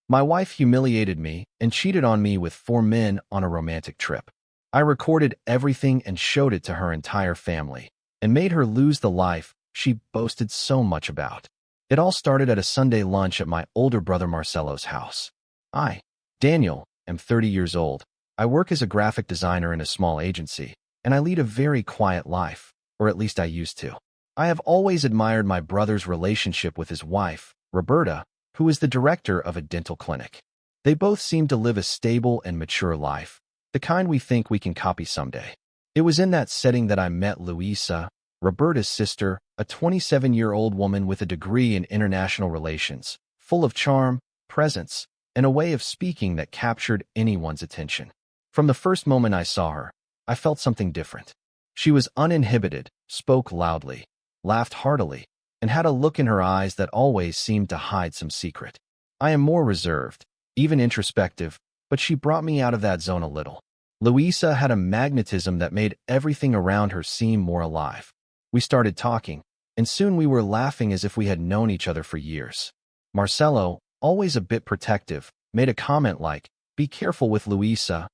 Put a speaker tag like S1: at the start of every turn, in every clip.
S1: My wife humiliated me and cheated on me with 4 men on a romantic trip. I recorded everything and showed it to her entire family, and made her lose the life she boasted so much about. It all started at a Sunday lunch at my older brother Marcelo's house. I, Daniel, am 30 years old. I work as a graphic designer in a small agency, and I lead a very quiet life, or at least I used to. I have always admired my brother's relationship with his wife, Roberta, who is the director of a dental clinic. They both seem to live a stable and mature life, the kind we think we can copy someday. It was in that setting that I met Luisa, Roberta's sister, a 27-year-old woman with a degree in international relations, full of charm, presence, and a way of speaking that captured anyone's attention. From the first moment I saw her, I felt something different. She was uninhibited, spoke loudly, laughed heartily, and had a look in her eyes that always seemed to hide some secret. I am more reserved, even introspective, but she brought me out of that zone a little. Luisa had a magnetism that made everything around her seem more alive. We started talking, and soon we were laughing as if we had known each other for years. Marcelo, always a bit protective, made a comment like, "Be careful with Luisa,"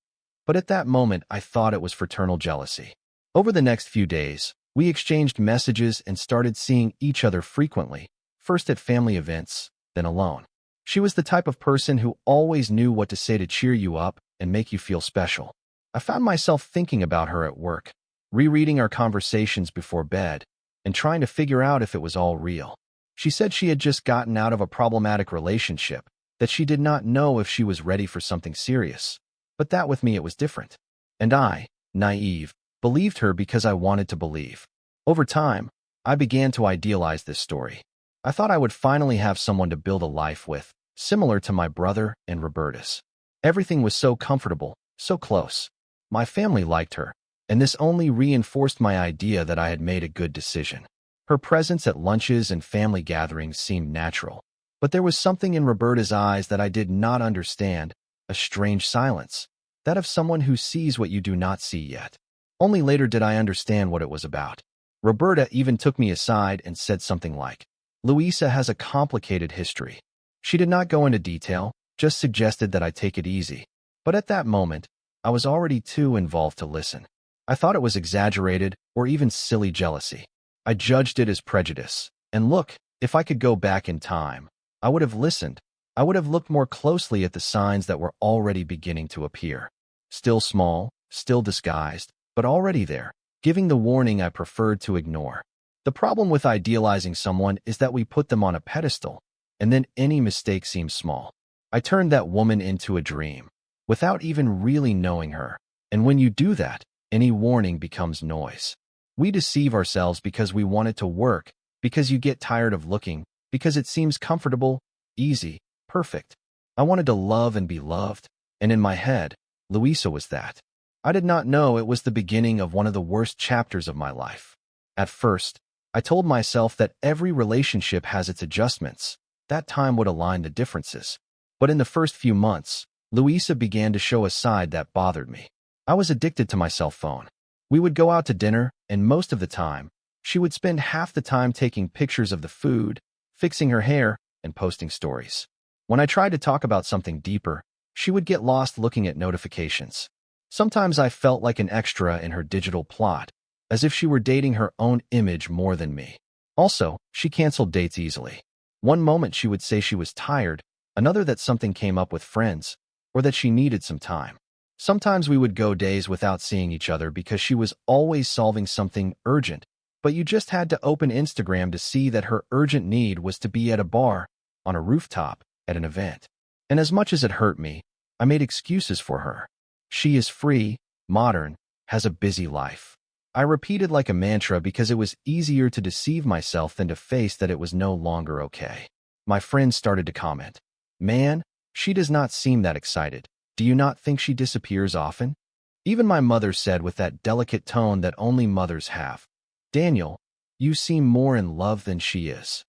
S1: but at that moment I thought it was fraternal jealousy. Over the next few days, we exchanged messages and started seeing each other frequently, first at family events, then alone. She was the type of person who always knew what to say to cheer you up and make you feel special. I found myself thinking about her at work, rereading our conversations before bed, and trying to figure out if it was all real. She said she had just gotten out of a problematic relationship, that she did not know if she was ready for something serious. But that with me it was different. And I, naive, believed her because I wanted to believe. Over time, I began to idealize this story. I thought I would finally have someone to build a life with, similar to my brother and Roberta's. Everything was so comfortable, so close. My family liked her, and this only reinforced my idea that I had made a good decision. Her presence at lunches and family gatherings seemed natural. But there was something in Roberta's eyes that I did not understand, a strange silence, that of someone who sees what you do not see yet. Only later did I understand what it was about. Roberta even took me aside and said something like, "Luisa has a complicated history." She did not go into detail, just suggested that I take it easy. But at that moment, I was already too involved to listen. I thought it was exaggerated or even silly jealousy. I judged it as prejudice. And look, if I could go back in time, I would have listened. I would have looked more closely at the signs that were already beginning to appear. Still small, still disguised, but already there, giving the warning I preferred to ignore. The problem with idealizing someone is that we put them on a pedestal, and then any mistake seems small. I turned that woman into a dream, without even really knowing her. And when you do that, any warning becomes noise. We deceive ourselves because we want it to work, because you get tired of looking, because it seems comfortable, easy, perfect. I wanted to love and be loved, and in my head, Luisa was that. I did not know it was the beginning of one of the worst chapters of my life. At first, I told myself that every relationship has its adjustments. That time would align the differences. But in the first few months, Luisa began to show a side that bothered me. I was addicted to my cell phone. We would go out to dinner, and most of the time, she would spend half the time taking pictures of the food, fixing her hair, and posting stories. When I tried to talk about something deeper, she would get lost looking at notifications. Sometimes I felt like an extra in her digital plot, as if she were dating her own image more than me. Also, she canceled dates easily. One moment she would say she was tired, another that something came up with friends, or that she needed some time. Sometimes we would go days without seeing each other because she was always solving something urgent, but you just had to open Instagram to see that her urgent need was to be at a bar, on a rooftop, at an event. And as much as it hurt me, I made excuses for her. She is free, modern, has a busy life. I repeated like a mantra because it was easier to deceive myself than to face that it was no longer okay. My friends started to comment, "Man, she does not seem that excited. Do you not think she disappears often?" Even my mother said with that delicate tone that only mothers have, "Daniel, you seem more in love than she is."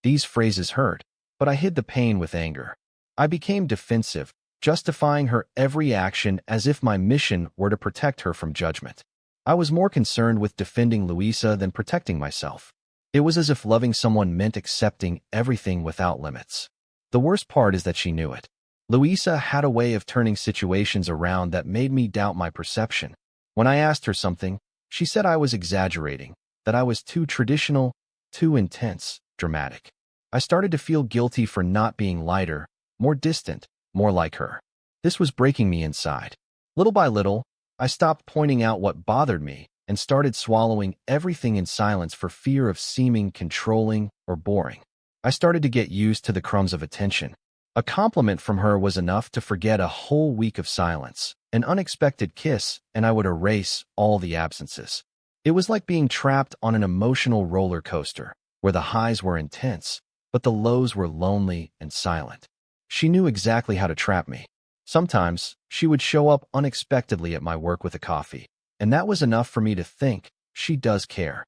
S1: These phrases hurt, but I hid the pain with anger. I became defensive, justifying her every action as if my mission were to protect her from judgment. I was more concerned with defending Luisa than protecting myself. It was as if loving someone meant accepting everything without limits. The worst part is that she knew it. Louisa had a way of turning situations around that made me doubt my perception. When I asked her something, she said I was exaggerating, that I was too traditional, too intense, dramatic. I started to feel guilty for not being lighter, more distant, more like her. This was breaking me inside. Little by little, I stopped pointing out what bothered me and started swallowing everything in silence for fear of seeming controlling or boring. I started to get used to the crumbs of attention. A compliment from her was enough to forget a whole week of silence. An unexpected kiss, and I would erase all the absences. It was like being trapped on an emotional roller coaster, where the highs were intense, but the lows were lonely and silent. She knew exactly how to trap me. Sometimes, she would show up unexpectedly at my work with a coffee, and that was enough for me to think, she does care.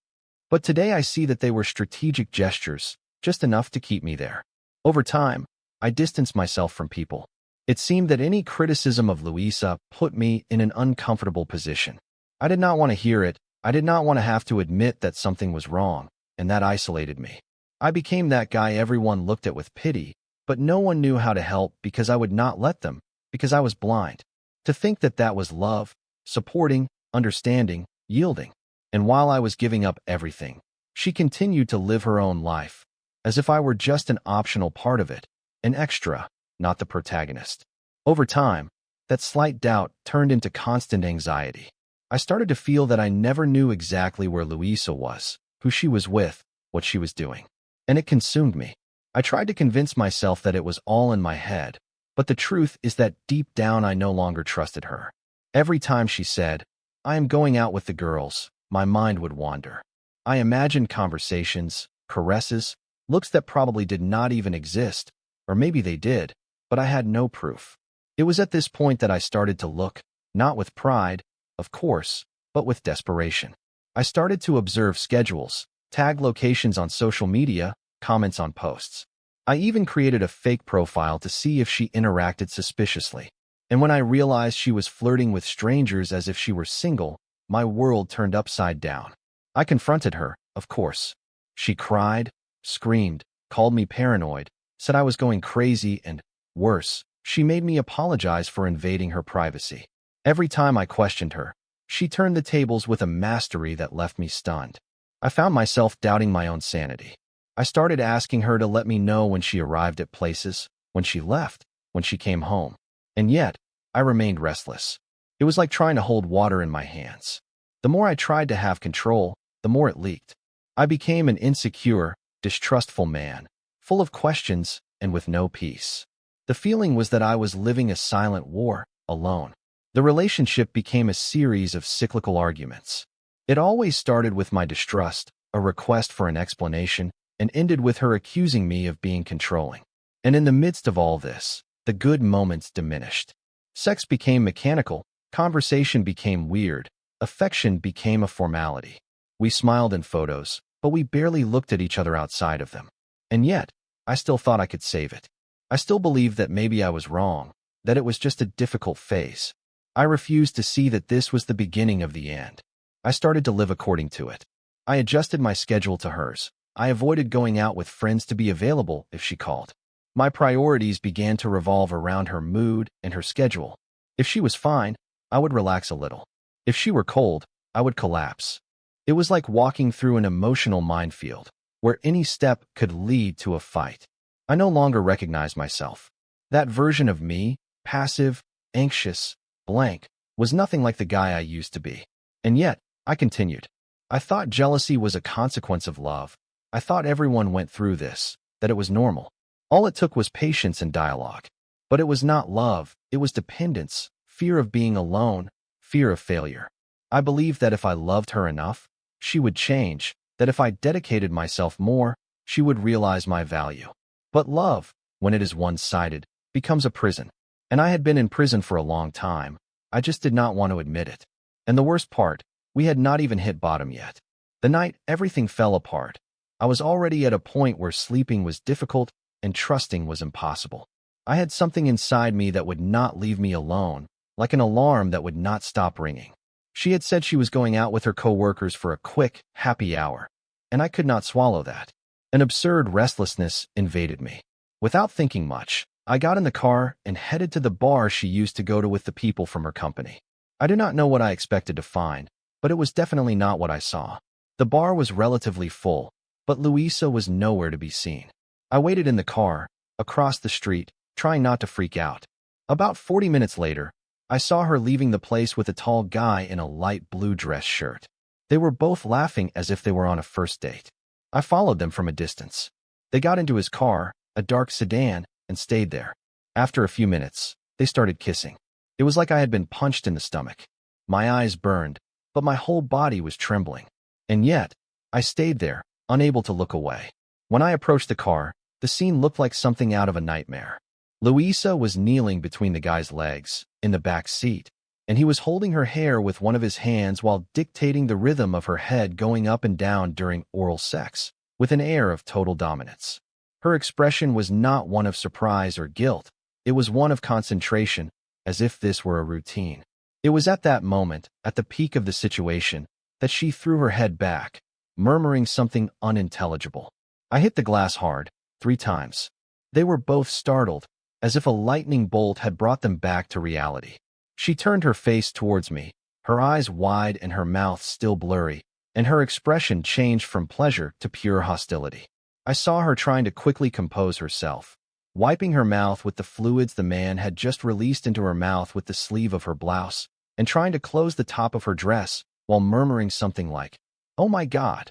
S1: But today I see that they were strategic gestures, just enough to keep me there. Over time, I distanced myself from people. It seemed that any criticism of Louisa put me in an uncomfortable position. I did not want to hear it. I did not want to have to admit that something was wrong, and that isolated me. I became that guy everyone looked at with pity, but no one knew how to help because I would not let them, because I was blind. To think that that was love, supporting, understanding, yielding. And while I was giving up everything, she continued to live her own life, as if I were just an optional part of it, an extra, not the protagonist. Over time, that slight doubt turned into constant anxiety. I started to feel that I never knew exactly where Louisa was, who she was with, what she was doing. And it consumed me. I tried to convince myself that it was all in my head, but the truth is that deep down I no longer trusted her. Every time she said, "I am going out with the girls," my mind would wander. I imagined conversations, caresses, looks that probably did not even exist, or maybe they did, but I had no proof. It was at this point that I started to look, not with pride, of course, but with desperation. I started to observe schedules, tag locations on social media, comments on posts. I even created a fake profile to see if she interacted suspiciously. And when I realized she was flirting with strangers as if she were single, my world turned upside down. I confronted her, of course. She cried, screamed, called me paranoid, said I was going crazy, and, worse, she made me apologize for invading her privacy. Every time I questioned her, she turned the tables with a mastery that left me stunned. I found myself doubting my own sanity. I started asking her to let me know when she arrived at places, when she left, when she came home. And yet, I remained restless. It was like trying to hold water in my hands. The more I tried to have control, the more it leaked. I became an insecure, distrustful man, full of questions and with no peace. The feeling was that I was living a silent war, alone. The relationship became a series of cyclical arguments. It always started with my distrust, a request for an explanation, and ended with her accusing me of being controlling. And in the midst of all this, the good moments diminished. Sex became mechanical, conversation became weird, affection became a formality. We smiled in photos, but we barely looked at each other outside of them. And yet, I still thought I could save it. I still believed that maybe I was wrong, that it was just a difficult phase. I refused to see that this was the beginning of the end. I started to live according to it. I adjusted my schedule to hers. I avoided going out with friends to be available if she called. My priorities began to revolve around her mood and her schedule. If she was fine, I would relax a little. If she were cold, I would collapse. It was like walking through an emotional minefield, where any step could lead to a fight. I no longer recognized myself. That version of me, passive, anxious, blank, was nothing like the guy I used to be. And yet, I continued. I thought jealousy was a consequence of love. I thought everyone went through this, that it was normal. All it took was patience and dialogue. But it was not love, it was dependence, fear of being alone, fear of failure. I believed that if I loved her enough, she would change, that if I dedicated myself more, she would realize my value. But love, when it is one-sided, becomes a prison. And I had been in prison for a long time. I just did not want to admit it. And the worst part, we had not even hit bottom yet. The night everything fell apart, I was already at a point where sleeping was difficult and trusting was impossible. I had something inside me that would not leave me alone, like an alarm that would not stop ringing. She had said she was going out with her coworkers for a quick, happy hour, and I could not swallow that. An absurd restlessness invaded me. Without thinking much, I got in the car and headed to the bar she used to go to with the people from her company. I do not know what I expected to find, but it was definitely not what I saw. The bar was relatively full, but Louisa was nowhere to be seen. I waited in the car, across the street, trying not to freak out. About 40 minutes later, I saw her leaving the place with a tall guy in a light blue dress shirt. They were both laughing as if they were on a first date. I followed them from a distance. They got into his car, a dark sedan, and stayed there. After a few minutes, they started kissing. It was like I had been punched in the stomach. My eyes burned, but my whole body was trembling. And yet, I stayed there, unable to look away. When I approached the car, the scene looked like something out of a nightmare. Louisa was kneeling between the guy's legs, in the back seat, and he was holding her hair with one of his hands while dictating the rhythm of her head going up and down during oral sex, with an air of total dominance. Her expression was not one of surprise or guilt. It was one of concentration, as if this were a routine. It was at that moment, at the peak of the situation, that she threw her head back, murmuring something unintelligible. I hit the glass hard, 3 times. They were both startled, as if a lightning bolt had brought them back to reality. She turned her face towards me, her eyes wide and her mouth still blurry, and her expression changed from pleasure to pure hostility. I saw her trying to quickly compose herself, wiping her mouth with the fluids the man had just released into her mouth with the sleeve of her blouse, and trying to close the top of her dress while murmuring something like, "Oh my God."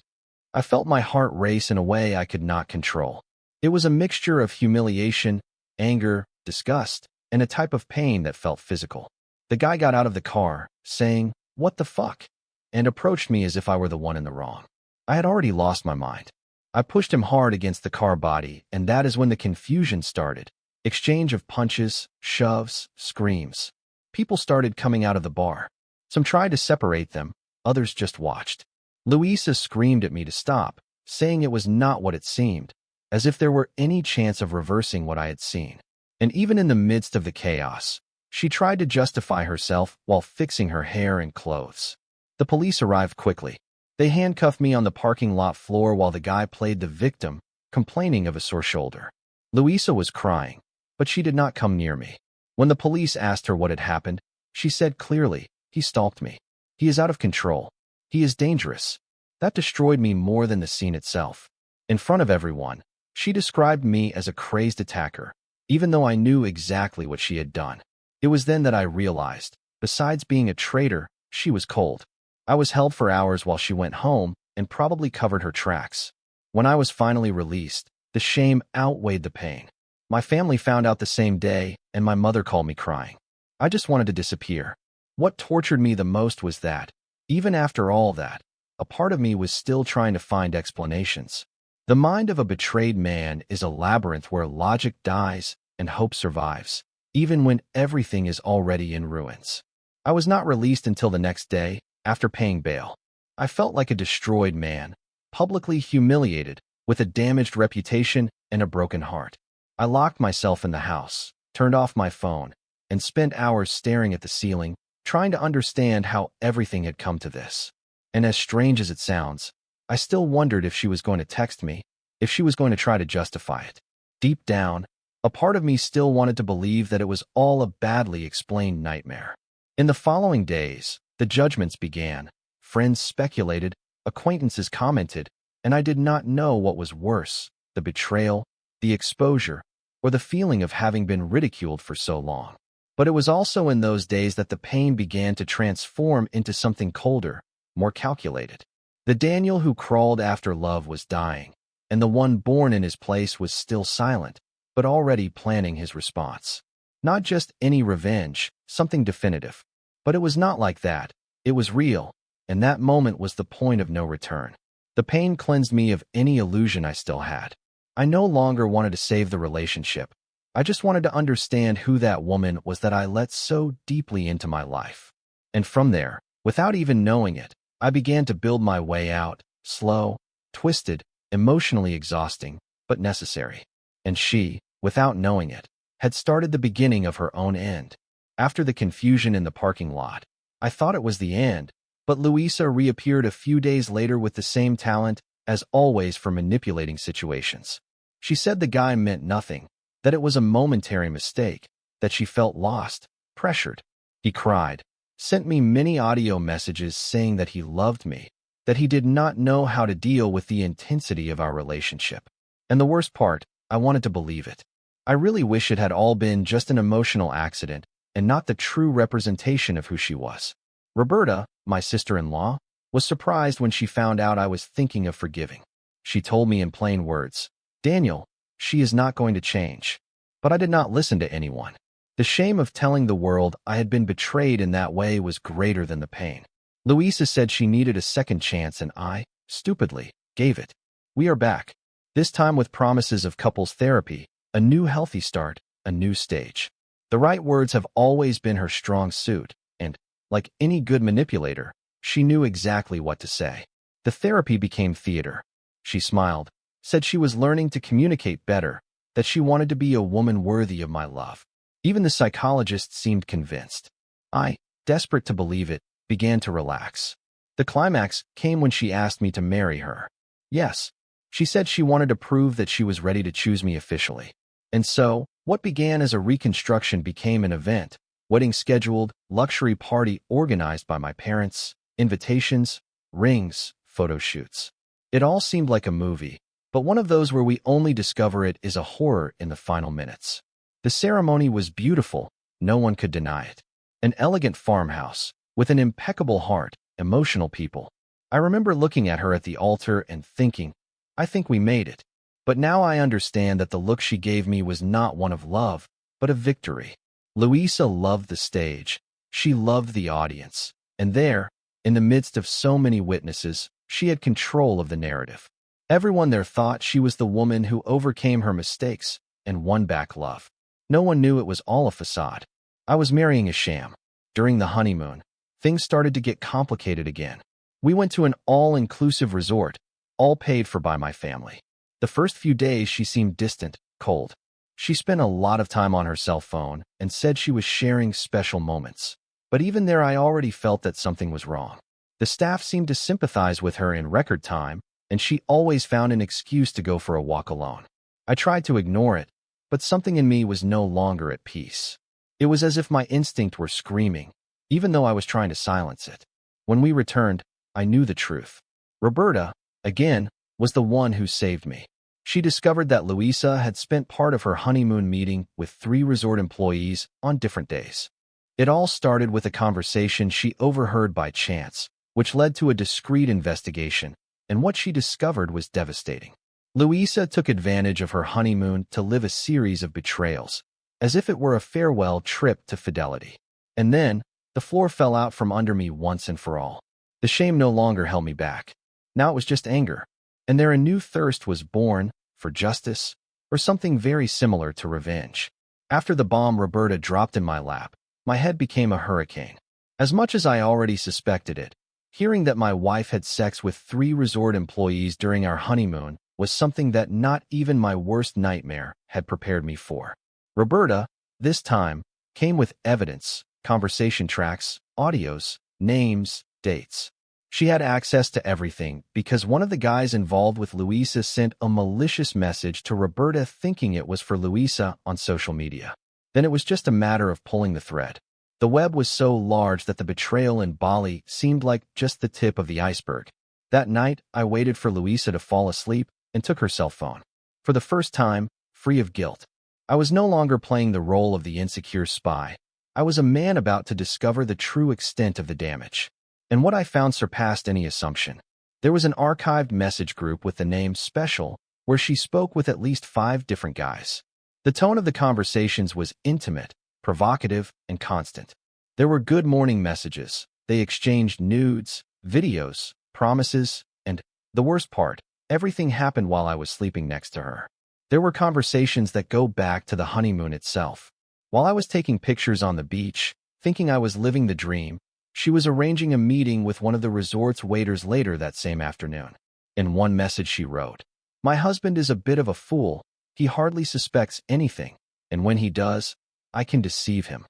S1: I felt my heart race in a way I could not control. It was a mixture of humiliation, anger, disgust, and a type of pain that felt physical. The guy got out of the car, saying, "What the fuck?" and approached me as if I were the one in the wrong. I had already lost my mind. I pushed him hard against the car body, and that is when the confusion started. Exchange of punches, shoves, screams. People started coming out of the bar. Some tried to separate them, others just watched. Louisa screamed at me to stop, saying it was not what it seemed, as if there were any chance of reversing what I had seen. And even in the midst of the chaos, she tried to justify herself while fixing her hair and clothes. The police arrived quickly. They handcuffed me on the parking lot floor while the guy played the victim, complaining of a sore shoulder. Louisa was crying, but she did not come near me. When the police asked her what had happened, she said clearly, "He stalked me. He is out of control. He is dangerous." That destroyed me more than the scene itself. In front of everyone, she described me as a crazed attacker, even though I knew exactly what she had done. It was then that I realized, besides being a traitor, she was cold. I was held for hours while she went home and probably covered her tracks. When I was finally released, the shame outweighed the pain. My family found out the same day, and my mother called me crying. I just wanted to disappear. What tortured me the most was that, even after all that, a part of me was still trying to find explanations. The mind of a betrayed man is a labyrinth where logic dies and hope survives, even when everything is already in ruins. I was not released until the next day, after paying bail. I felt like a destroyed man, publicly humiliated, with a damaged reputation and a broken heart. I locked myself in the house, turned off my phone, and spent hours staring at the ceiling, trying to understand how everything had come to this. And as strange as it sounds, I still wondered if she was going to text me, if she was going to try to justify it. Deep down, a part of me still wanted to believe that it was all a badly explained nightmare. In the following days, the judgments began. Friends speculated, acquaintances commented, and I did not know what was worse, the betrayal, the exposure, or the feeling of having been ridiculed for so long. But it was also in those days that the pain began to transform into something colder, more calculated. The Daniel who crawled after love was dying, and the one born in his place was still silent, but already planning his response. Not just any revenge, something definitive. But it was not like that. It was real, and that moment was the point of no return. The pain cleansed me of any illusion I still had. I no longer wanted to save the relationship. I just wanted to understand who that woman was that I let so deeply into my life. And from there, without even knowing it, I began to build my way out, slow, twisted, emotionally exhausting, but necessary. And she, without knowing it, had started the beginning of her own end. After the confusion in the parking lot, I thought it was the end, but Louisa reappeared a few days later with the same talent, as always, for manipulating situations. She said the guy meant nothing, that it was a momentary mistake, that she felt lost, pressured. He cried, sent me many audio messages saying that he loved me, that he did not know how to deal with the intensity of our relationship. And the worst part, I wanted to believe it. I really wish it had all been just an emotional accident and not the true representation of who she was. Roberta, my sister-in-law, was surprised when she found out I was thinking of forgiving. She told me in plain words, "Daniel, she is not going to change." But I did not listen to anyone. The shame of telling the world I had been betrayed in that way was greater than the pain. Louisa said she needed a second chance and I, stupidly, gave it. We are back. This time with promises of couples therapy, a new healthy start, a new stage. The right words have always been her strong suit, and, like any good manipulator, she knew exactly what to say. The therapy became theater. She smiled, said she was learning to communicate better, that she wanted to be a woman worthy of my love. Even the psychologist seemed convinced. I, desperate to believe it, began to relax. The climax came when she asked me to marry her. Yes, she said she wanted to prove that she was ready to choose me officially. And so, what began as a reconstruction became an event, wedding scheduled, luxury party organized by my parents, invitations, rings, photo shoots. It all seemed like a movie, but one of those where we only discover it is a horror in the final minutes. The ceremony was beautiful, no one could deny it. An elegant farmhouse, with an impeccable heart, emotional people. I remember looking at her at the altar and thinking, I think we made it. But now I understand that the look she gave me was not one of love, but of victory. Louisa loved the stage. She loved the audience. And there, in the midst of so many witnesses, she had control of the narrative. Everyone there thought she was the woman who overcame her mistakes and won back love. No one knew it was all a facade. I was marrying a sham. During the honeymoon, things started to get complicated again. We went to an all-inclusive resort, all paid for by my family. The first few days she seemed distant, cold. She spent a lot of time on her cell phone and said she was sharing special moments. But even there I already felt that something was wrong. The staff seemed to sympathize with her in record time, and she always found an excuse to go for a walk alone. I tried to ignore it, but something in me was no longer at peace. It was as if my instinct were screaming, even though I was trying to silence it. When we returned, I knew the truth. Roberta, again, was the one who saved me. She discovered that Louisa had spent part of her honeymoon meeting with 3 resort employees on different days. It all started with a conversation she overheard by chance, which led to a discreet investigation, and what she discovered was devastating. Louisa took advantage of her honeymoon to live a series of betrayals, as if it were a farewell trip to fidelity. And then, the floor fell out from under me once and for all. The shame no longer held me back. Now it was just anger. And there a new thirst was born, for justice, or something very similar to revenge. After the bomb Roberta dropped in my lap, my head became a hurricane. As much as I already suspected it, hearing that my wife had sex with 3 resort employees during our honeymoon was something that not even my worst nightmare had prepared me for. Roberta, this time, came with evidence, conversation tracks, audios, names, dates. She had access to everything because one of the guys involved with Louisa sent a malicious message to Roberta thinking it was for Louisa on social media. Then it was just a matter of pulling the thread. The web was so large that the betrayal in Bali seemed like just the tip of the iceberg. That night, I waited for Louisa to fall asleep and took her cell phone. For the first time, free of guilt. I was no longer playing the role of the insecure spy. I was a man about to discover the true extent of the damage. And what I found surpassed any assumption. There was an archived message group with the name Special, where she spoke with at least 5 different guys. The tone of the conversations was intimate, provocative, and constant. There were good morning messages. They exchanged nudes, videos, promises, and, the worst part, everything happened while I was sleeping next to her. There were conversations that go back to the honeymoon itself. While I was taking pictures on the beach, thinking I was living the dream, she was arranging a meeting with one of the resort's waiters later that same afternoon. In one message she wrote, "My husband is a bit of a fool. He hardly suspects anything, and when he does, I can deceive him."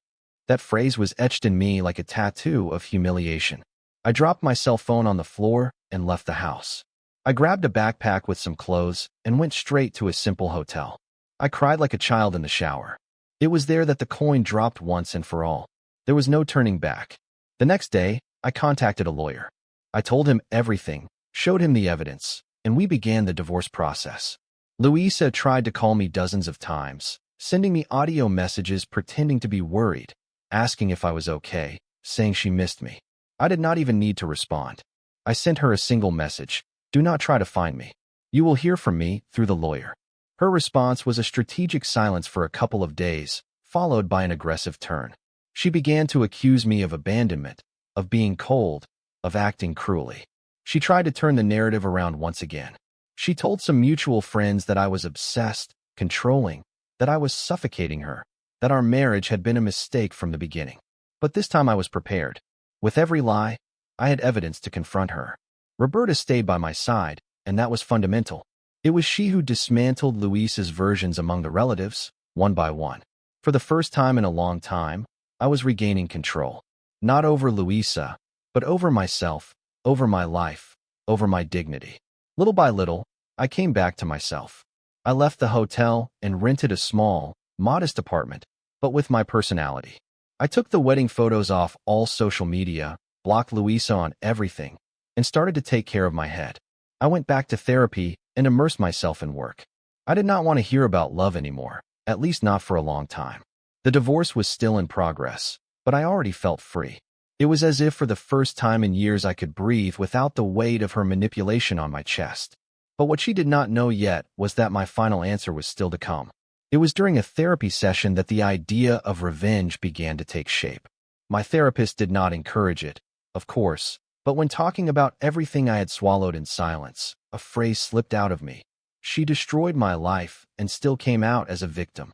S1: That phrase was etched in me like a tattoo of humiliation. I dropped my cell phone on the floor and left the house. I grabbed a backpack with some clothes and went straight to a simple hotel. I cried like a child in the shower. It was there that the coin dropped once and for all. There was no turning back. The next day, I contacted a lawyer. I told him everything, showed him the evidence, and we began the divorce process. Louisa tried to call me dozens of times, sending me audio messages pretending to be worried, asking if I was okay, saying she missed me. I did not even need to respond. I sent her a single message: "Do not try to find me. You will hear from me through the lawyer." Her response was a strategic silence for a couple of days, followed by an aggressive turn. She began to accuse me of abandonment, of being cold, of acting cruelly. She tried to turn the narrative around once again. She told some mutual friends that I was obsessed, controlling, that I was suffocating her, that our marriage had been a mistake from the beginning. But this time I was prepared. With every lie, I had evidence to confront her. Roberta stayed by my side, and that was fundamental. It was she who dismantled Luisa's versions among the relatives, one by one. For the first time in a long time, I was regaining control. Not over Luisa, but over myself, over my life, over my dignity. Little by little, I came back to myself. I left the hotel and rented a small, modest apartment, but with my personality. I took the wedding photos off all social media, blocked Luisa on everything, and started to take care of my head. I went back to therapy and immersed myself in work. I did not want to hear about love anymore, at least not for a long time. The divorce was still in progress, but I already felt free. It was as if for the first time in years I could breathe without the weight of her manipulation on my chest. But what she did not know yet was that my final answer was still to come. It was during a therapy session that the idea of revenge began to take shape. My therapist did not encourage it, of course, but when talking about everything I had swallowed in silence, a phrase slipped out of me. She destroyed my life and still came out as a victim.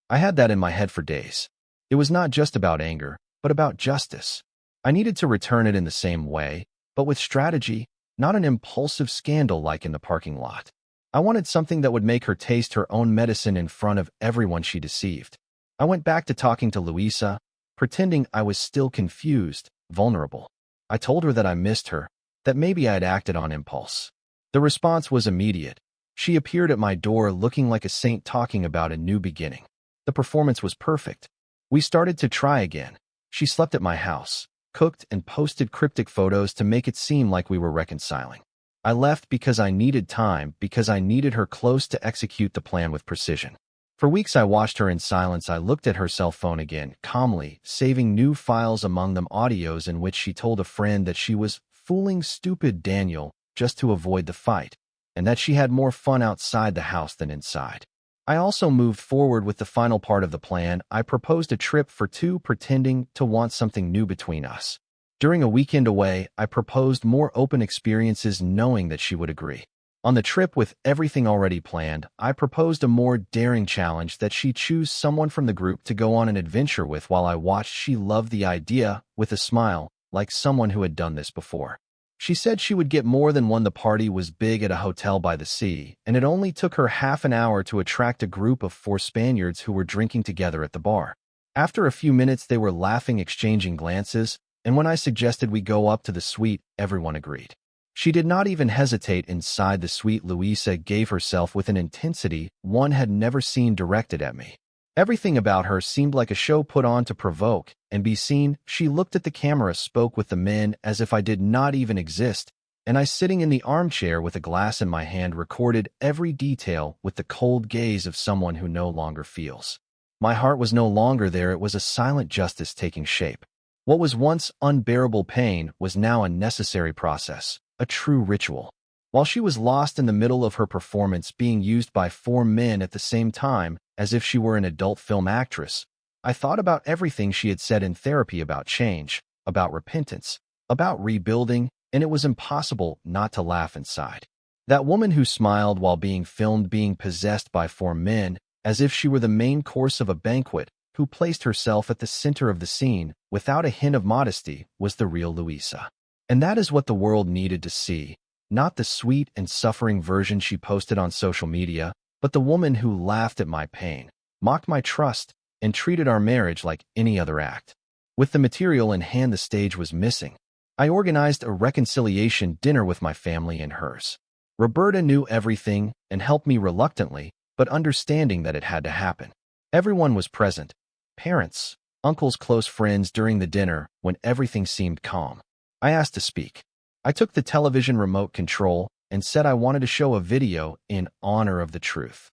S1: I had that in my head for days. It was not just about anger, but about justice. I needed to return it in the same way, but with strategy, not an impulsive scandal like in the parking lot. I wanted something that would make her taste her own medicine in front of everyone she deceived. I went back to talking to Louisa, pretending I was still confused, vulnerable. I told her that I missed her, that maybe I had acted on impulse. The response was immediate. She appeared at my door looking like a saint talking about a new beginning. The performance was perfect. We started to try again. She slept at my house, cooked and posted cryptic photos to make it seem like we were reconciling. I left because I needed time, because I needed her close to execute the plan with precision. For weeks I watched her in silence. I looked at her cell phone again, calmly, saving new files, among them audios in which she told a friend that she was fooling stupid Daniel just to avoid the fight, and that she had more fun outside the house than inside. I also moved forward with the final part of the plan. I proposed a trip for two, pretending to want something new between us. During a weekend away, I proposed more open experiences, knowing that she would agree. On the trip, with everything already planned, I proposed a more daring challenge: that she choose someone from the group to go on an adventure with while I watched. She loved the idea, with a smile, like someone who had done this before. She said she would get more than one. The party was big, at a hotel by the sea, and it only took her half an hour to attract a group of 4 Spaniards who were drinking together at the bar. After a few minutes, they were laughing, exchanging glances, and when I suggested we go up to the suite, everyone agreed. She did not even hesitate. Inside the suite, Louisa gave herself with an intensity one had never seen directed at me. Everything about her seemed like a show put on to provoke and be seen. She looked at the camera, spoke with the men as if I did not even exist, and I, sitting in the armchair with a glass in my hand, recorded every detail with the cold gaze of someone who no longer feels. My heart was no longer there. It was a silent justice taking shape. What was once unbearable pain was now a necessary process, a true ritual. While she was lost in the middle of her performance, being used by 4 men at the same time, as if she were an adult film actress, I thought about everything she had said in therapy about change, about repentance, about rebuilding, and it was impossible not to laugh inside. That woman who smiled while being filmed, being possessed by 4 men, as if she were the main course of a banquet, who placed herself at the center of the scene, without a hint of modesty, was the real Louisa. And that is what the world needed to see, not the sweet and suffering version she posted on social media, but the woman who laughed at my pain, mocked my trust, and treated our marriage like any other act. With the material in hand, the stage was missing. I organized a reconciliation dinner with my family and hers. Roberta knew everything and helped me reluctantly, but understanding that it had to happen. Everyone was present. Parents, uncles, close friends during the dinner when everything seemed calm. I asked to speak. I took the television remote control and said I wanted to show a video in honor of the truth.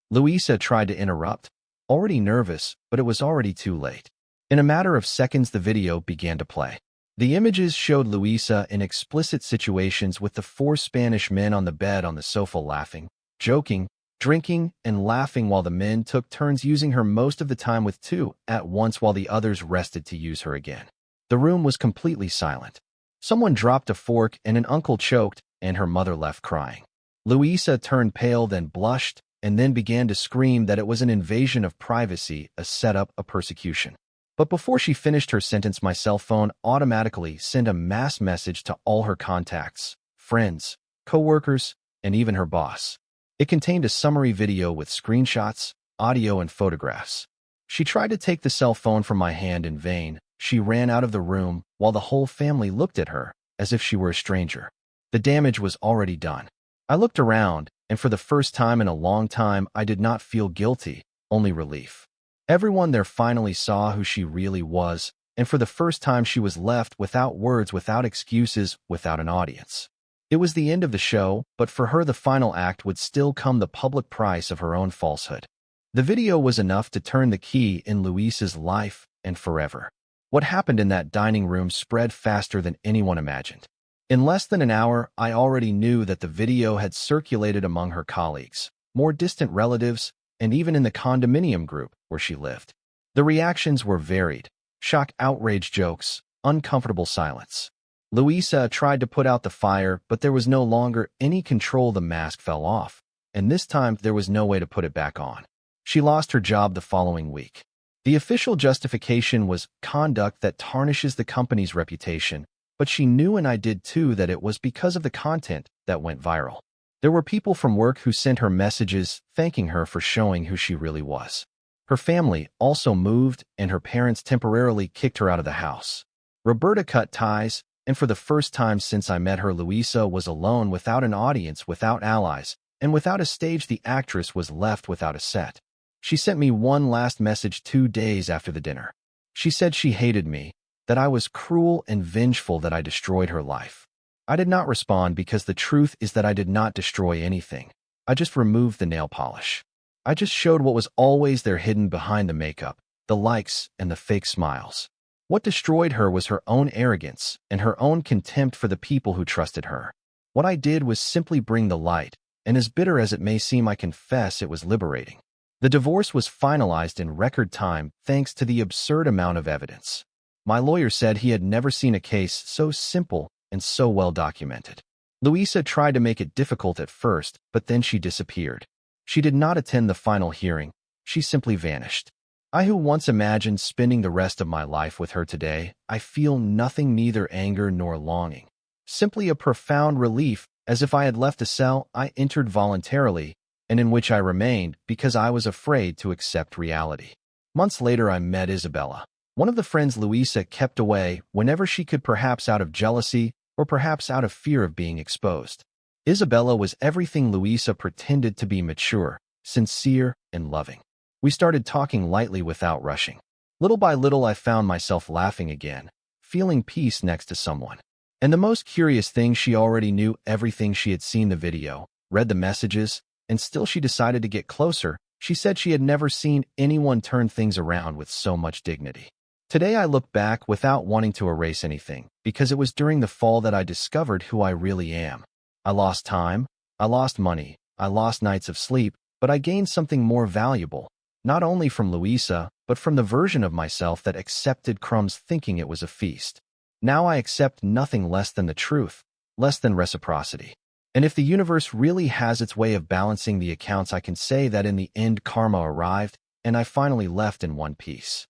S1: Louisa tried to interrupt, already nervous, but it was already too late. In a matter of seconds, the video began to play. The images showed Louisa in explicit situations with the 4 Spanish men on the bed on the sofa laughing, joking, drinking, and laughing while the men took turns using her most of the time with 2 at once while the others rested to use her again. The room was completely silent. Someone dropped a fork and an uncle choked, and her mother left crying. Louisa turned pale, then blushed, and then began to scream that it was an invasion of privacy, a setup, a persecution. But before she finished her sentence, my cell phone automatically sent a mass message to all her contacts, friends, co-workers, and even her boss. It contained a summary video with screenshots, audio, and photographs. She tried to take the cell phone from my hand in vain. She ran out of the room while the whole family looked at her as if she were a stranger. The damage was already done. I looked around, and for the first time in a long time, I did not feel guilty, only relief. Everyone there finally saw who she really was, and for the first time she was left without words, without excuses, without an audience. It was the end of the show, but for her the final act would still come, the public price of her own falsehood. The video was enough to turn the key in Luisa's life and forever. What happened in that dining room spread faster than anyone imagined. In less than an hour, I already knew that the video had circulated among her colleagues, more distant relatives, and even in the condominium group where she lived. The reactions were varied: shock, outrage, jokes, uncomfortable silence. Louisa tried to put out the fire, but there was no longer any control. The mask fell off, and this time there was no way to put it back on. She lost her job the following week. The official justification was conduct that tarnishes the company's reputation, but she knew, and I did too, that it was because of the content that went viral. There were people from work who sent her messages thanking her for showing who she really was. Her family also moved, and her parents temporarily kicked her out of the house. Roberta cut ties, and for the first time since I met her, Louisa was alone, without an audience, without allies, and without a stage. The actress was left without a set. She sent me one last message 2 days after the dinner. She said she hated me, that I was cruel and vengeful, that I destroyed her life. I did not respond because the truth is that I did not destroy anything. I just removed the nail polish. I just showed what was always there, hidden behind the makeup, the likes, and the fake smiles. What destroyed her was her own arrogance and her own contempt for the people who trusted her. What I did was simply bring the light, and as bitter as it may seem, I confess it was liberating. The divorce was finalized in record time thanks to the absurd amount of evidence. My lawyer said he had never seen a case so simple and so well documented. Louisa tried to make it difficult at first, but then she disappeared. She did not attend the final hearing. She simply vanished. I, who once imagined spending the rest of my life with her today, I feel nothing, neither anger nor longing. Simply a profound relief, as if I had left a cell I entered voluntarily, and in which I remained because I was afraid to accept reality. Months later, I met Isabella, one of the friends Louisa kept away whenever she could, perhaps out of jealousy or perhaps out of fear of being exposed. Isabella was everything Louisa pretended to be: mature, sincere, and loving. We started talking lightly without rushing. Little by little, I found myself laughing again, feeling peace next to someone. And the most curious thing, she already knew everything. She had seen the video, read the messages, and still she decided to get closer. She said she had never seen anyone turn things around with so much dignity. Today I look back without wanting to erase anything, because it was during the fall that I discovered who I really am. I lost time, I lost money, I lost nights of sleep, but I gained something more valuable, not only from Louisa, but from the version of myself that accepted crumbs thinking it was a feast. Now I accept nothing less than the truth, less than reciprocity. And if the universe really has its way of balancing the accounts, I can say that in the end karma arrived, and I finally left in one piece.